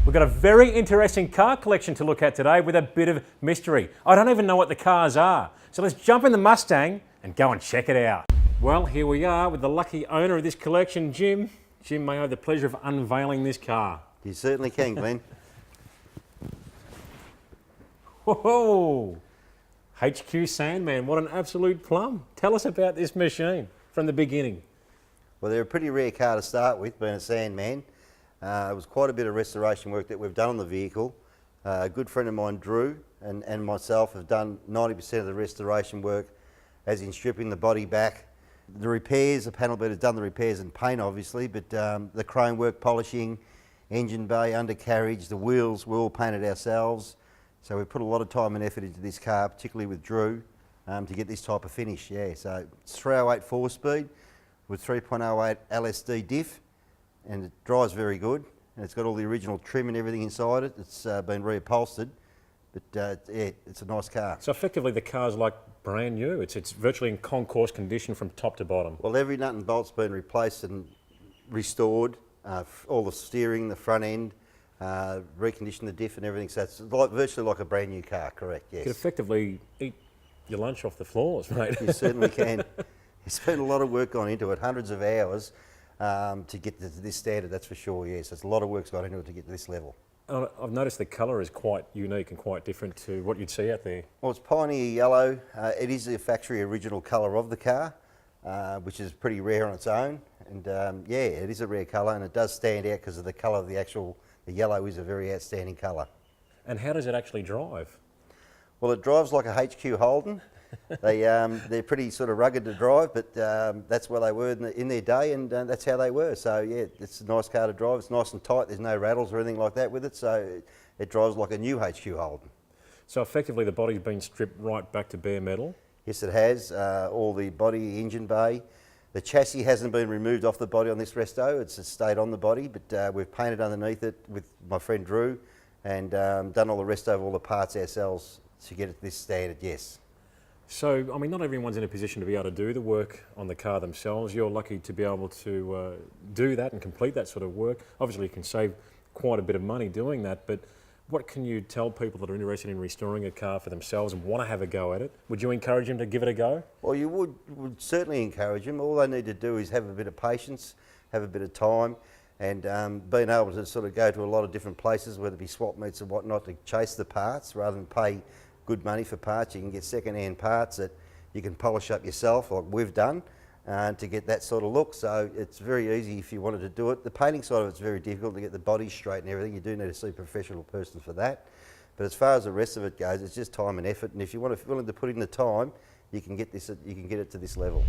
We've got a very interesting car collection to look at today with a bit of mystery. I don't even know what the cars are. So let's jump in the Mustang and go and check it out. Well, here we are with the lucky owner of this collection, Jim. Jim, may I have the pleasure of unveiling this car? You certainly can, Glenn. Whoa! HQ SandMan, what an absolute plum. Tell us about this machine from the beginning. Well, they're a pretty rare car to start with, being a SandMan. It was quite a bit of restoration work that we've done on the vehicle. A good friend of mine, Drew, and myself have done 90% of the restoration work, as in stripping the body back. The repairs, the panel beat has done the repairs and paint obviously, but the chrome work, polishing, engine bay, undercarriage, the wheels were all painted ourselves. So we put a lot of time and effort into this car, particularly with Drew, to get this type of finish. Yeah, so it's 308 4-speed with 3.08 LSD diff, and it drives very good. And it's got all the original trim and everything inside it. It's been reupholstered, but yeah, it's a nice car. So effectively the car's like brand new. It's virtually in concourse condition from top to bottom. Well, every nut and bolt's been replaced and restored. All the steering, the front end, reconditioned the diff and everything. So it's virtually like a brand new car, correct, yes. You could effectively eat your lunch off the floors, mate. You certainly can. You spent a lot of work gone into it, hundreds of hours to get to this standard, that's for sure, yes. There's a lot of work's gone into it to get to this level. I've noticed the colour is quite unique and quite different to what you'd see out there. Well, it's pioneer yellow. It is the factory original colour of the car, which is pretty rare on its own. And yeah, it is a rare colour, and it does stand out because of the colour of the yellow is a very outstanding colour. And how does it actually drive? Well, it drives like a HQ Holden. They're pretty sort of rugged to drive, but that's where they were in their day, and that's how they were. So yeah, it's a nice car to drive. It's nice and tight. There's no rattles or anything like that with it, so it drives like a new HQ Holden. So effectively the body's been stripped right back to bare metal? Yes, it has. All the body, engine bay. The chassis hasn't been removed off the body on this resto. It's stayed on the body, but we've painted underneath it with my friend Drew, and done all the resto of all the parts ourselves to get it to this standard, yes. So, I mean, not everyone's in a position to be able to do the work on the car themselves. You're lucky to be able to do that and complete that sort of work. Obviously, you can save quite a bit of money doing that, but what can you tell people that are interested in restoring a car for themselves and want to have a go at it? Would you encourage them to give it a go? Well, you would certainly encourage them. All they need to do is have a bit of patience, have a bit of time, and being able to sort of go to a lot of different places, whether it be swap meets or whatnot, to chase the parts rather than pay good money for parts. You can get second-hand parts that you can polish up yourself, like we've done, to get that sort of look. So it's very easy if you wanted to do it. The painting side of it's very difficult to get the body straight and everything. You do need to see a professional person for that. But as far as the rest of it goes, it's just time and effort. And if you're willing to put in the time, you can get it to this level.